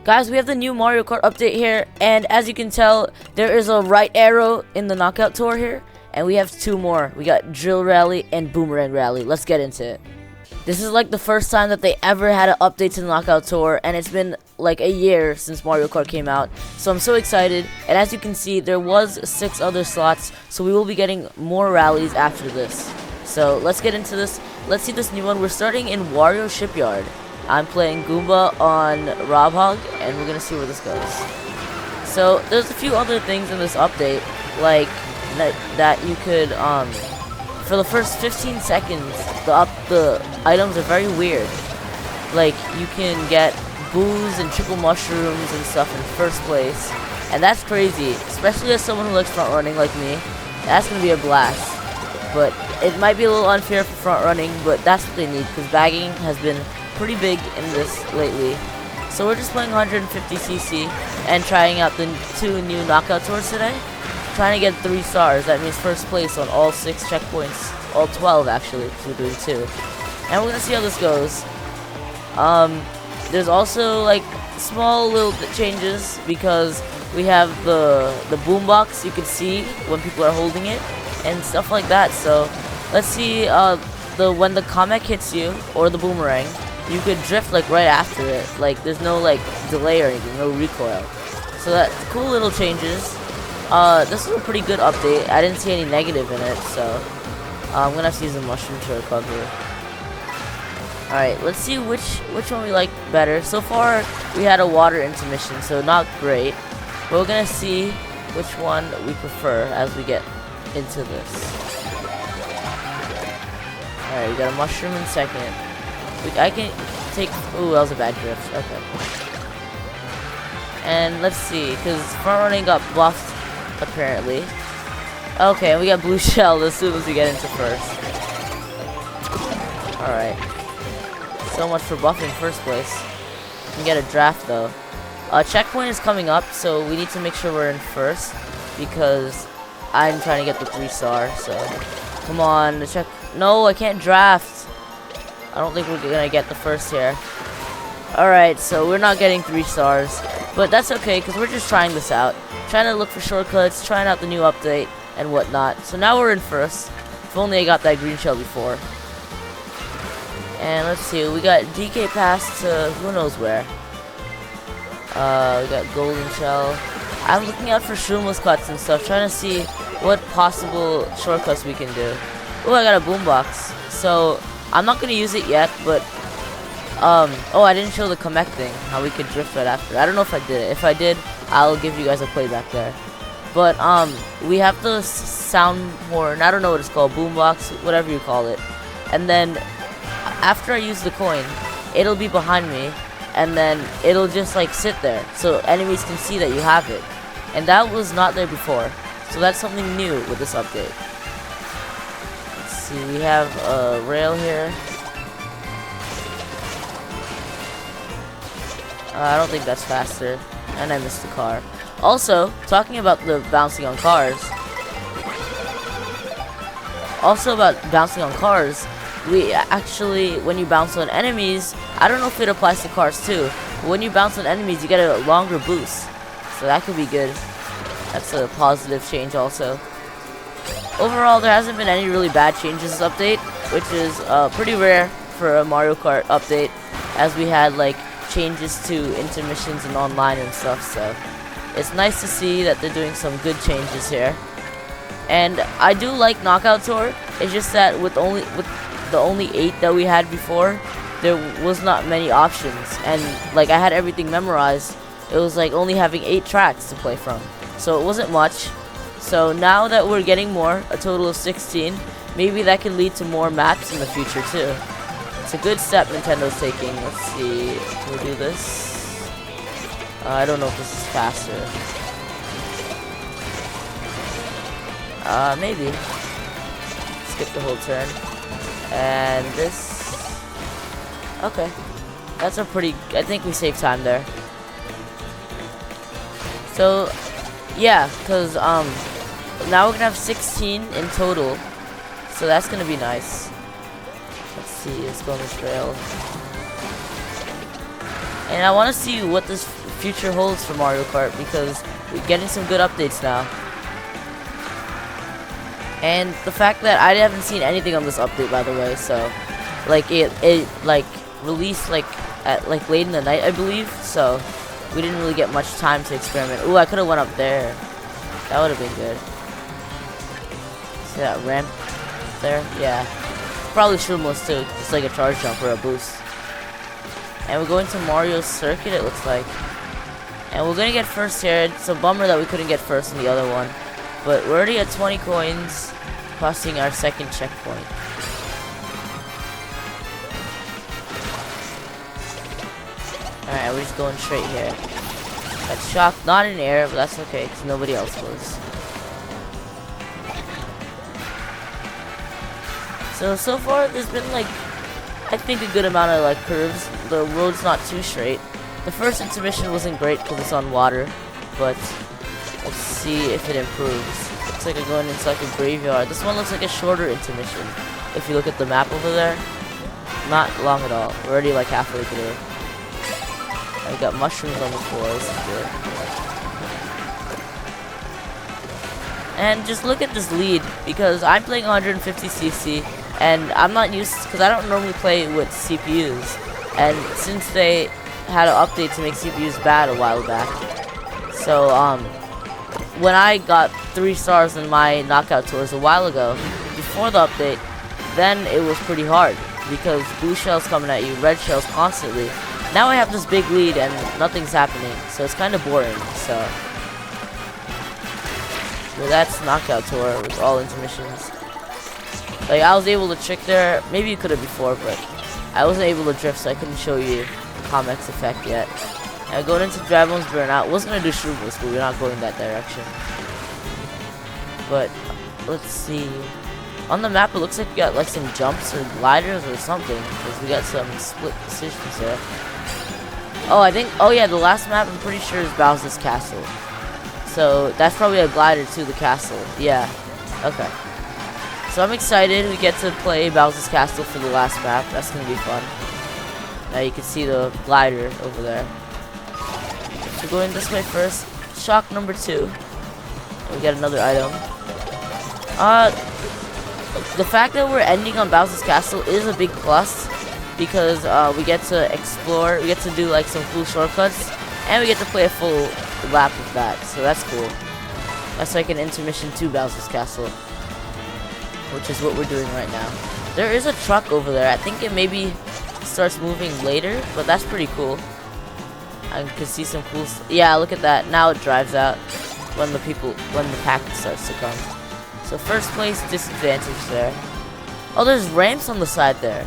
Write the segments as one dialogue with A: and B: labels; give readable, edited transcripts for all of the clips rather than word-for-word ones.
A: Guys, we have the new Mario Kart update here, and as you can tell, there is a right arrow in the knockout tour here, and we have two more. We got Drill Rally and Boomerang Rally. Let's get into it. This is like the first time that they ever had an update to the knockout tour, and it's been like a year since Mario Kart came out, so I'm so excited. And as you can see, there was 6 other slots, so we will be getting more rallies after this. So let's get into this. Let's see this new one. We're starting in Wario Shipyard. I'm playing Goomba on Rob Hog, and we're gonna see where this goes. So there's a few other things in this update, like that you could for the first 15 seconds, the items are very weird. Like you can get booze and triple mushrooms and stuff in first place, and that's crazy. Especially as someone who likes front running like me, that's gonna be a blast. But it might be a little unfair for front running, but that's what they need because bagging has been pretty big in this lately. So we're just playing 150cc and trying out the 2 new knockout tours today. Trying to get 3 stars. That means first place on all 6 checkpoints, all 12 actually, because we're doing 2. And we're gonna see how this goes. There's also like small little changes because we have the boombox. You can see when people are holding it and stuff like that. So let's see when the comet hits you or the boomerang, you could drift like right after it. Like there's no like delay or anything, no recoil. So that's cool little changes. This is a pretty good update. I didn't see any negative in it, so I'm gonna have to use the mushroom to recover. Alright, let's see which one we like better. So far we had a water intermission, so not great. But we're gonna see which one we prefer as we get into this. Alright, we got a mushroom in second. I can take... Ooh, that was a bad drift. Okay. And let's see, because front running got buffed, apparently. Okay, and we got blue shell as soon as we get into first. Alright. So much for buffing first place. We can get a draft, though. Checkpoint is coming up, so we need to make sure we're in first, because I'm trying to get the 3-star, so... Come on, the check... No, I can't draft. I don't think we're gonna get the first here. Alright, so we're not getting 3 stars. But that's okay, because we're just trying this out. Trying to look for shortcuts, trying out the new update, and whatnot. So now we're in first. If only I got that green shell before. And let's see, we got DK pass to who knows where. We got golden shell. I'm looking out for shroomless cuts and stuff, trying to see what possible shortcuts we can do. Oh, I got a boombox. So I'm not gonna use it yet, but oh, I didn't show the Kamek thing, how we could drift right after. I don't know if I did it. If I did, I'll give you guys a playback there. But we have the sound horn. I don't know what it's called, boombox, whatever you call it. And then after I use the coin, it'll be behind me, and then it'll just like sit there, so enemies can see that you have it. And that was not there before, so that's something new with this update. See, we have a rail here. I don't think that's faster, and I missed the car. Also, talking about the bouncing on cars. We actually, when you bounce on enemies, I don't know if it applies to cars too, but when you bounce on enemies, you get a longer boost. So that could be good. That's a positive change also. Overall, there hasn't been any really bad changes this update, which is pretty rare for a Mario Kart update, as we had like changes to intermissions and online and stuff, so it's nice to see that they're doing some good changes here. And I do like Knockout Tour. It's just that with the only 8 that we had before, there was not many options, and like I had everything memorized. It was like only having 8 tracks to play from, so it wasn't much. So now that we're getting more, a total of 16, maybe that could lead to more maps in the future too. It's a good step Nintendo's taking. Let's see, can we do this? I don't know if this is faster. Maybe. Skip the whole turn. And this. Okay. That's a pretty, I think we saved time there. So, yeah, because, now we're gonna have 16 in total. So that's gonna be nice. Let's see, let's go on this rail. And I want to see what this future holds for Mario Kart, because we're getting some good updates now. And the fact that I haven't seen anything on this update, by the way, so like it like released like at like late in the night, I believe, so we didn't really get much time to experiment. Ooh, I could have went up there. That would have been good. See that ramp there? Yeah. Probably shroomless too. It's like a charge jump or a boost. And we're going to Mario's circuit, it looks like. And we're gonna get first here. It's a bummer that we couldn't get first in the other one. But we're already at 20 coins, crossing our second checkpoint. Alright, we're just going straight here. Got shocked, not in air, but that's okay, because nobody else was. So far, there's been like, I think a good amount of like curves. The road's not too straight. The first intermission wasn't great because it's on water, but let's see if it improves. Looks like we're going into like a graveyard. This one looks like a shorter intermission. If you look at the map over there, not long at all. We're already like halfway through. And we got mushrooms on the floor. This is good. And just look at this lead, because I'm playing 150cc, and I'm not used, because I don't normally play with CPUs. And since they had an update to make CPUs bad a while back, so when I got 3 stars in my knockout tours a while ago, before the update, then it was pretty hard, because blue shells coming at you, red shells constantly. Now I have this big lead and nothing's happening, so it's kind of boring. So that's knockout tour with all intermissions. Like, I was able to trick there, maybe you could have before, but I wasn't able to drift, so I couldn't show you Comex effect yet. And going into Dragon's Burnout, wasn't gonna do Shroomless, but we're not going that direction. But let's see. On the map, it looks like we got like some jumps or gliders or something, because we got some split decisions there. Oh, oh yeah, the last map I'm pretty sure is Bowser's Castle. So that's probably a glider to the castle. Yeah. Okay. So I'm excited. We get to play Bowser's Castle for the last map. That's gonna be fun. Now you can see the glider over there. So going this way first. Shock number 2. We get another item. The fact that we're ending on Bowser's Castle is a big plus, because we get to explore. We get to do like some cool shortcuts, and we get to play a full lap of that, so that's cool. That's like an intermission to Bowser's Castle, which is what we're doing right now. There is a truck over there. I think it maybe starts moving later, but that's pretty cool. I can see some cool yeah, look at that. Now it drives out when the package starts to come. So first place disadvantage there. Oh, there's ramps on the side there.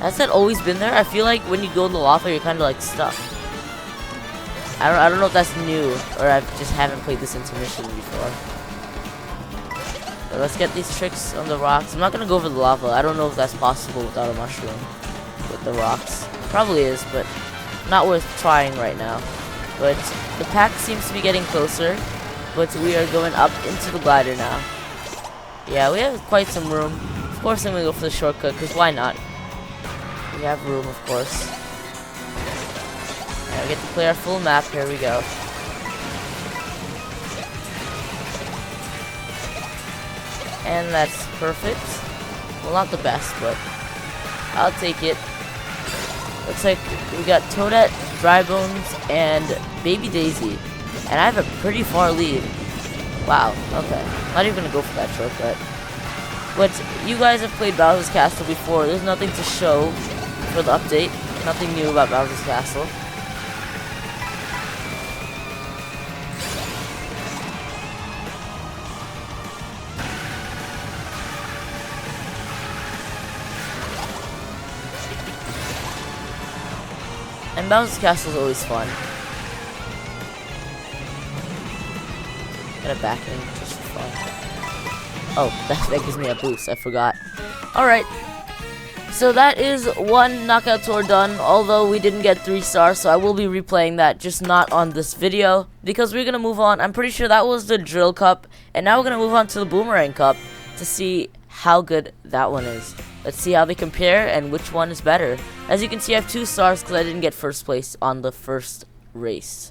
A: Has that always been there? I feel like when you go in the lava, you're kind of like stuck. I don't know if that's new, or I just haven't played this intermission before. But let's get these tricks on the rocks. I'm not gonna go over the lava. I don't know if that's possible without a mushroom with the rocks. Probably is, but not worth trying right now. But the pack seems to be getting closer, but we are going up into the glider now. Yeah, we have quite some room. Of course, I'm gonna go for the shortcut, because why not? We have room, of course. We get to play our full map. Here we go. And that's perfect. Well, not the best, but I'll take it. Looks like we got Toadette, Drybones, and Baby Daisy. And I have a pretty far lead. Wow, okay. Not even gonna go for that shortcut. But you guys have played Bowser's Castle before. There's nothing to show for the update. Nothing new about Bowser's Castle. And Bowser's Castle is always fun. Got a backing just for fun. Oh, that gives me a boost. I forgot. Alright. So that is one knockout tour done, although we didn't get 3 stars, so I will be replaying that, just not on this video, because we're going to move on. I'm pretty sure that was the Drill Cup, and now we're going to move on to the Boomerang Cup to see how good that one is. Let's see how they compare and which one is better. As you can see, I have 2 stars because I didn't get first place on the first race.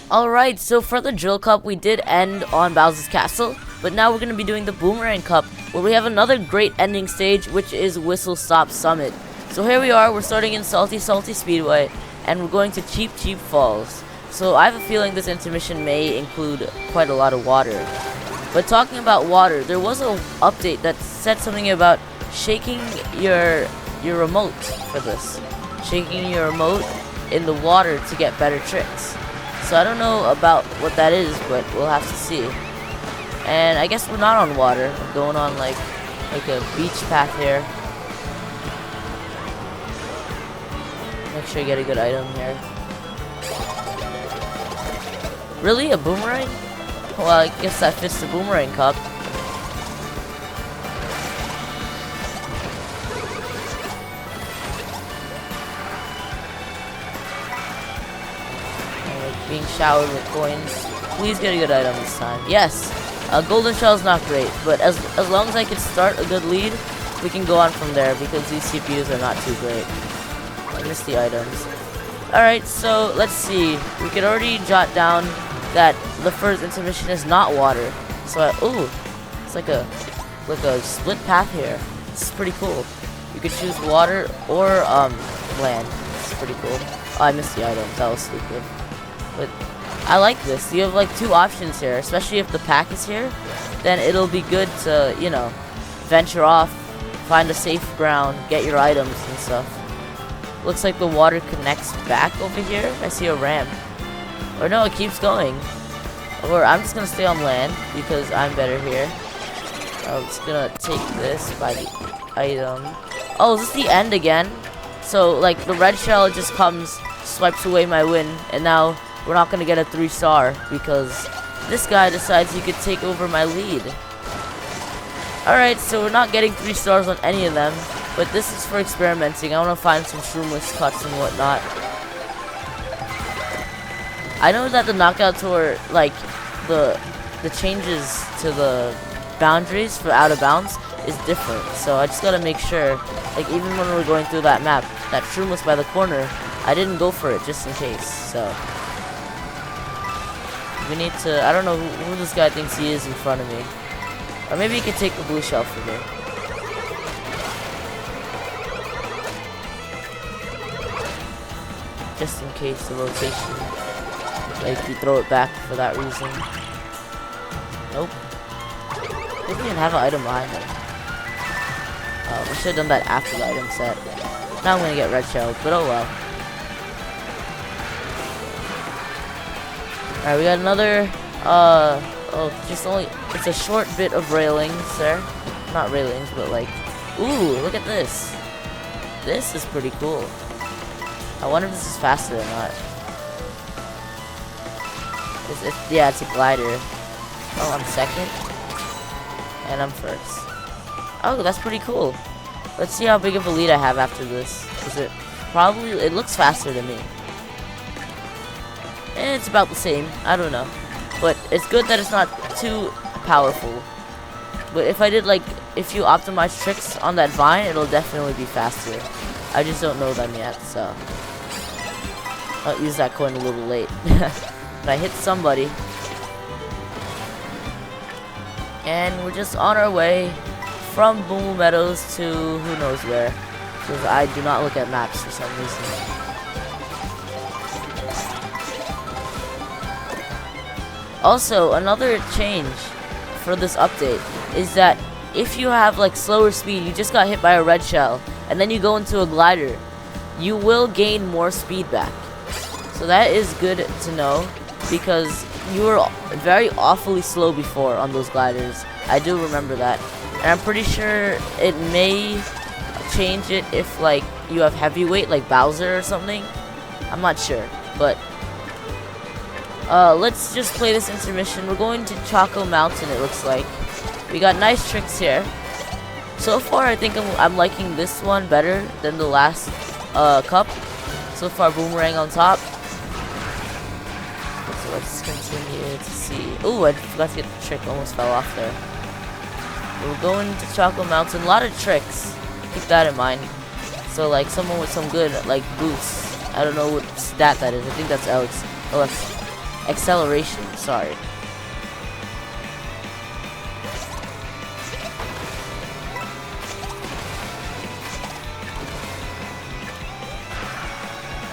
A: Alright, so for the Drill Cup, we did end on Bowser's Castle, but now we're going to be doing the Boomerang Cup, where we have another great ending stage, which is Whistle Stop Summit. So here we are, we're starting in Salty Speedway, and we're going to Cheap Falls. So I have a feeling this intermission may include quite a lot of water. But talking about water, there was an update that said something about shaking your remote for this. Shaking your remote in the water to get better tricks. So I don't know about what that is, but we'll have to see. And I guess we're not on water. We're going on like a beach path here. Make sure you get a good item here. Really? A boomerang? Well, I guess that fits the Boomerang Cup. Being showered with coins. Please get a good item this time. Yes! Golden Shell's not great, but as long as I can start a good lead, we can go on from there because these CPUs are not too great. I missed the items. Alright, so let's see. We could already jot down that the first intermission is not water. So ooh, it's like a split path here. This is pretty cool. You could choose water or land. It's pretty cool. Oh, I missed the items. That was stupid. But I like this. You have like 2 options here, especially if the pack is here. Then it'll be good to, you know, venture off, find a safe ground, get your items and stuff. Looks like the water connects back over here. I see a ramp. Or no, it keeps going. Or I'm just gonna stay on land because I'm better here. I'm just gonna take this by the item. Oh, is this the end again? So like the red shell just comes, swipes away my win, and now we're not gonna get a 3-star because this guy decides he could take over my lead. Alright, so we're not getting 3 stars on any of them, but this is for experimenting. I wanna find some shroomless cuts and whatnot. I know that the knockout tour, like the changes to the boundaries for out of bounds is different, so I just gotta make sure, like even when we're going through that map, that shroomless by the corner, I didn't go for it just in case. So we need to, I don't know who this guy thinks he is in front of me. Or maybe he could take the blue shell for me. Just in case the rotation, like you throw it back for that reason. Nope. Didn't even have an item behind him. We should have done that after the item set. Now I'm gonna get red shell, but oh well. Alright, we got another, it's a short bit of railings there. Not railings, but like, ooh, look at this. This is pretty cool. I wonder if this is faster or not. Yeah, it's a glider. Oh, I'm second. And I'm first. Oh, that's pretty cool. Let's see how big of a lead I have after this. It looks faster to me. And it's about the same. I don't know. But it's good that it's not too powerful. But if if you optimize tricks on that vine, it'll definitely be faster. I just don't know them yet, so. I'll use that coin a little late. But I hit somebody. And we're just on our way from Boom Meadows to who knows where. Because I do not look at maps for some reason. Also, another change for this update is that if you have like slower speed, you just got hit by a red shell, and then you go into a glider, you will gain more speed back. So that is good to know, because you were very awfully slow before on those gliders. I do remember that. And I'm pretty sure it may change it if like you have heavyweight like Bowser or something. I'm not sure, but let's just play this intermission. We're going to Choco Mountain, it looks like. We got nice tricks here. So far, I think I'm liking this one better than the last cup. So far, Boomerang on top. So let's continue to see. Ooh, I forgot to get the trick. Almost fell off there. We're going to Choco Mountain. A lot of tricks. keep that in mind. So like someone with some good like boosts. I don't know what stat that is. I think that's acceleration. Sorry.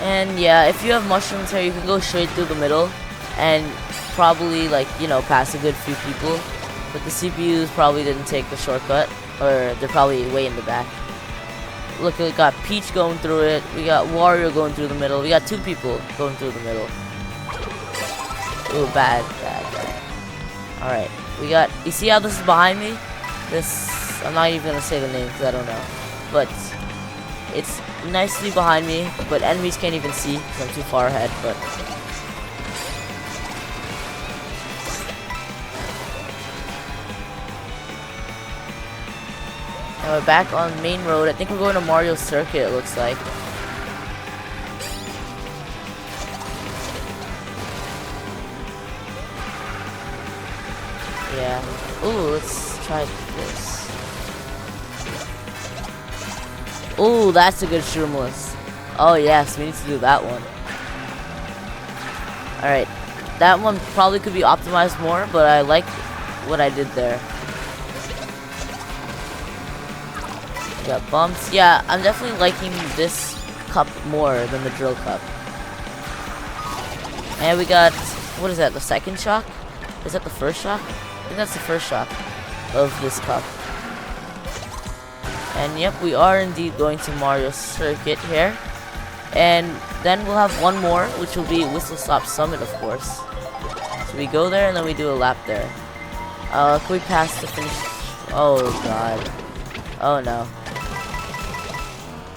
A: And yeah, if you have mushrooms here, you can go straight through the middle and probably like, you know, pass a good few people. But the CPUs probably didn't take the shortcut, or they're probably way in the back. Look, we got Peach going through it. We got Wario going through the middle. We got 2 people going through the middle. Ooh, bad. Alright, we got, you see how this is behind me? This, I'm not even gonna say the name because I don't know. But it's nicely behind me, but enemies can't even see because I'm too far ahead. But now we're back on main road. I think we're going to Mario Circuit, it looks like. Yeah. Ooh, let's try this. Ooh, that's a good Shroomless. Oh yes, we need to do that one. Alright. That one probably could be optimized more, but I like what I did there. Got bumps. Yeah, I'm definitely liking this cup more than the drill cup. And we got, what is that, the second shock? Is that the first shock? I think that's the first shock of this cup. And yep, we are indeed going to Mario Circuit here. And then we'll have one more, which will be Whistle Stop Summit, of course. So we go there and then we do a lap there. Can we pass the finish? Oh god. Oh no.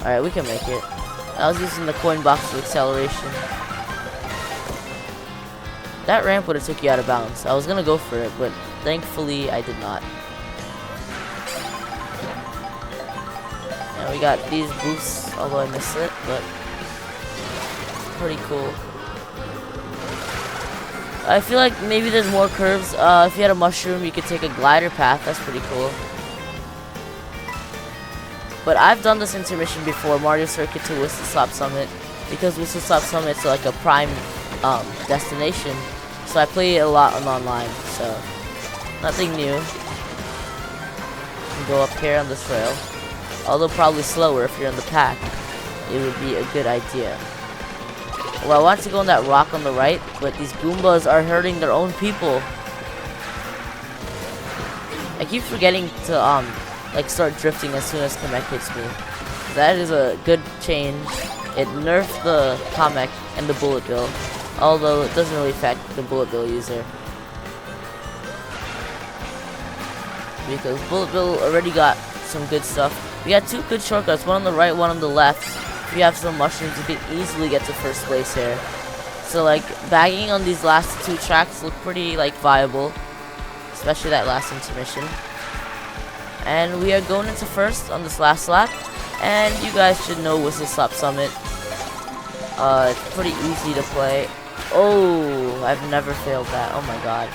A: Alright, we can make it. I was using the coin box for acceleration. That ramp would have took you out of bounds. I was gonna go for it, but thankfully I did not. And we got these boosts, although I missed it, but it's pretty cool. I feel like maybe there's more curves. If you had a mushroom, you could take a glider path. That's pretty cool. But I've done this intermission before, Mario Circuit to Whistle Stop Summit, because Whistle Stop Summit's like a prime destination. So I play it a lot on online, so nothing new. You can go up here on this rail. Although probably slower if you're in the pack. It would be a good idea. Well, I want to go on that rock on the right, but these Goombas are hurting their own people. I keep forgetting to like start drifting as soon as Kamek hits me. That is a good change. It nerfed the Kamek and the Bullet Bill, although it doesn't really affect the Bullet Bill user. Because Bullet Bill already got some good stuff. We got 2 good shortcuts, one on the right, one on the left. If you have some mushrooms, you can easily get to first place here. So like, bagging on these last 2 tracks look pretty like viable. Especially that last intermission. And we are going into first on this last lap. And you guys should know Whistle Stop Summit. It's pretty easy to play. Oh, I've never failed that. Oh my god.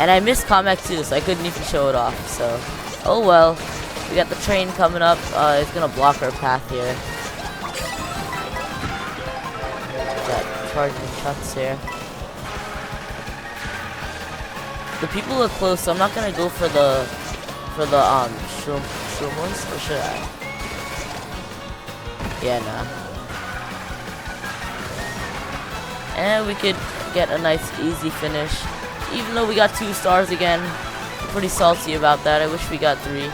A: And I missed Kamek too, so I couldn't even show it off. So, oh well. We got the train coming up. It's gonna block our path here. Got charging shots here. The people are close, so I'm not gonna go for the Shroomless, or should I? Yeah, nah. And we could get a nice easy finish. Even though we got 2 stars again. I'm pretty salty about that. I wish we got 3.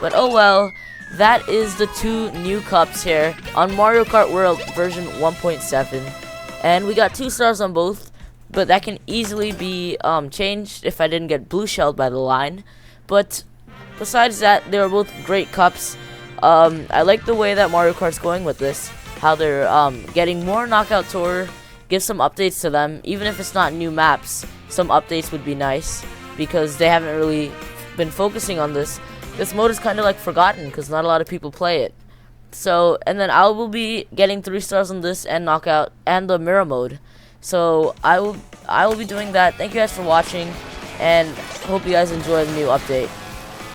A: But oh well. That is the 2 new cups here on Mario Kart World version 1.7. And we got 2 stars on both. But that can easily be changed if I didn't get blue shelled by the line. But besides that, they were both great cups. I like the way that Mario Kart's going with this. How they're getting more Knockout Tour. Give some updates to them. Even if it's not new maps, some updates would be nice. Because they haven't really been focusing on this. This mode is kind of like forgotten because not a lot of people play it. So, and then I will be getting 3 stars on this and Knockout and the Mirror mode. So I will be doing that. Thank you guys for watching, and hope you guys enjoy the new update.